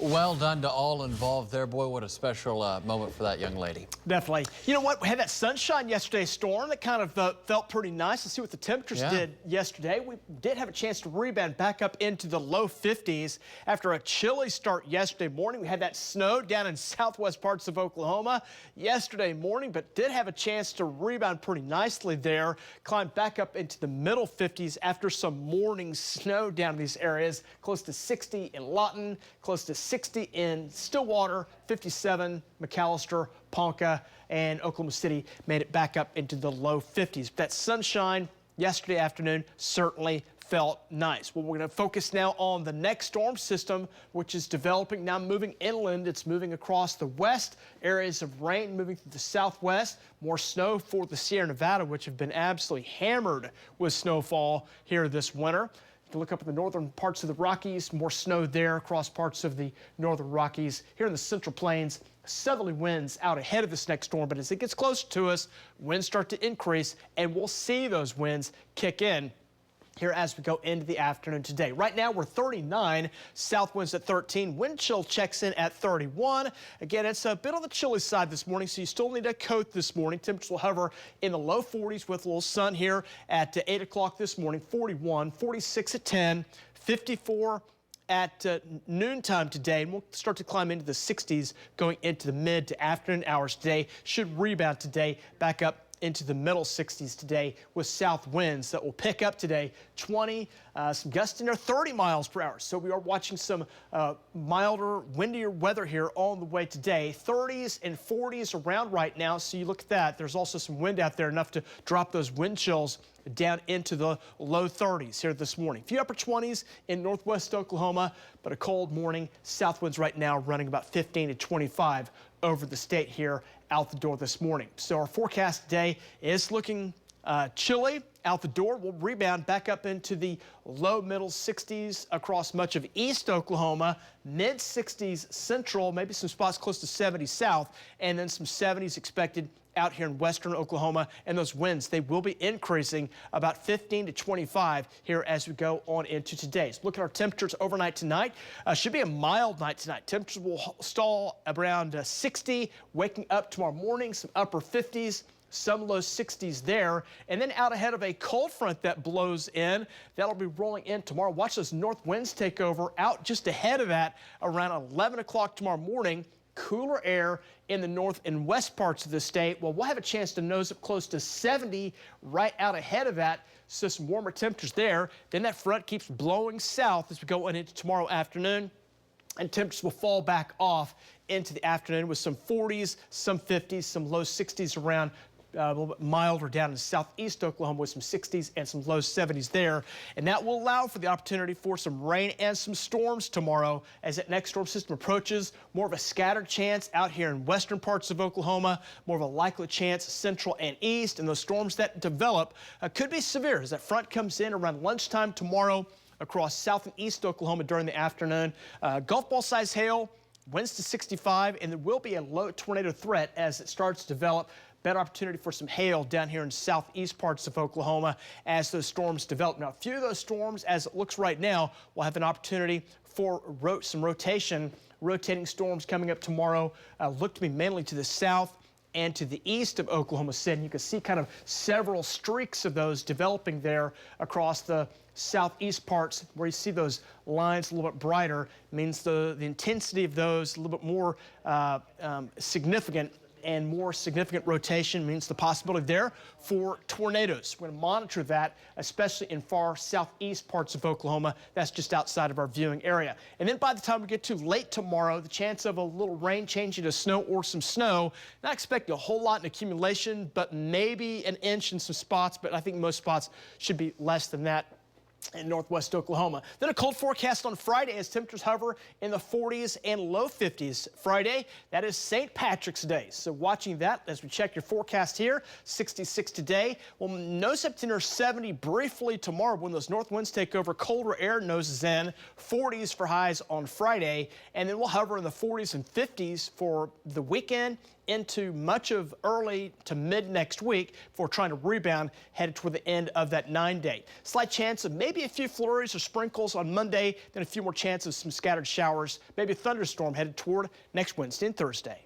Well done to all involved there. Boy, what a special moment for that young lady. Definitely. You know what? We had that sunshine yesterday storm that kind of felt pretty nice. Let's see what the temperatures did yesterday. We did have a chance to rebound back up into the low 50s after a chilly start yesterday morning. We had that snow down in southwest parts of Oklahoma yesterday morning, but did have a chance to rebound pretty nicely there. Climbed back up into the middle 50s after some morning snow down in these areas. Close to 60 in Lawton, close to 60 in Stillwater, 57 McAllister, Ponca, and Oklahoma City made it back up into the low 50s. That sunshine yesterday afternoon certainly felt nice. Well, we're going to focus now on the next storm system, which is developing now, moving inland. It's moving across the west. Areas of rain moving through the southwest. More snow for the Sierra Nevada, which have been absolutely hammered with snowfall here this winter. You look up at the northern parts of the Rockies, more snow there across parts of the northern Rockies. Here in the Central Plains, southerly winds out ahead of this next storm, but as it gets closer to us, winds start to increase, and we'll see those winds kick in here as we go into the afternoon today. Right now we're 39, south winds at 13, wind chill checks in at 31. Again, it's a bit on the chilly side this morning, so you still need a coat this morning. Temperatures will hover in the low 40s with a little sun here at 8 o'clock this morning, 41, 46 at 10, 54 at noontime today, and we'll start to climb into the 60s going into the mid to afternoon hours today. Should rebound today back up into the middle 60s today with south winds that will pick up today, 20, some gusts in there, 30 miles per hour. So we are watching some milder, windier weather here on the way today. 30s and 40s around right now. So you look at that. There's also some wind out there, enough to drop those wind chills down into the low 30s here this morning. A few upper 20s in northwest Oklahoma, but a cold morning. South winds right now running about 15 to 25 over the state here out the door this morning. So our forecast today is looking chilly out the door. We'll rebound back up into the low middle 60s across much of east Oklahoma, mid 60s central, maybe some spots close to 70 south, and then some 70s expected out here in western Oklahoma. And those winds, they will be increasing about 15 to 25 here as we go on into today. So look at our temperatures overnight tonight. Should be a mild night tonight. Temperatures will stall around 60, waking up tomorrow morning, some upper 50s. Some low 60s there, and then out ahead of a cold front that blows in. That'll be rolling in tomorrow. Watch those north winds take over out just ahead of that around 11 o'clock tomorrow morning. Cooler air in the north and west parts of the state. Well, we'll have a chance to nose up close to 70 right out ahead of that. So some warmer temperatures there. Then that front keeps blowing south as we go on into tomorrow afternoon. And temperatures will fall back off into the afternoon with some 40s, some 50s, some low 60s around. A little bit milder down in southeast Oklahoma with some 60s and some low 70s there. And that will allow for the opportunity for some rain and some storms tomorrow as that next storm system approaches. More of a scattered chance out here in western parts of Oklahoma, more of a likely chance central and east. And those storms that develop could be severe as that front comes in around lunchtime tomorrow across south and east Oklahoma during the afternoon. Golf ball size hail, winds to 65, and there will be a low tornado threat as it starts to develop. Better opportunity for some hail down here in southeast parts of Oklahoma as those storms develop. Now, a few of those storms, as it looks right now, will have an opportunity for some rotating storms coming up tomorrow. Look to be mainly to the south and to the east of Oklahoma City. You can see kind of several streaks of those developing there across the southeast parts where you see those lines a little bit brighter. Means the intensity of those a little bit more significant, and more significant rotation means the possibility there for tornadoes. We're going to monitor that, especially in far southeast parts of Oklahoma. That's just outside of our viewing area. And then by the time we get to late tomorrow, the chance of a little rain changing to snow or some snow. Not expecting a whole lot in accumulation, but maybe an inch in some spots. But I think most spots should be less than that in northwest Oklahoma. Then a cold forecast on Friday as temperatures hover in the 40s and low 50s. Friday, that is St. Patrick's Day. So watching that as we check your forecast here, 66 today. We'll nose up to near 70 briefly tomorrow when those north winds take over. Colder air noses in, 40s for highs on Friday, and then we'll hover in the 40s and 50s for the weekend into much of early to mid next week before trying to rebound headed toward the end of that 9-day. Slight chance of maybe maybe a few flurries or sprinkles on Monday, then a few more chances of some scattered showers, maybe a thunderstorm headed toward next Wednesday and Thursday.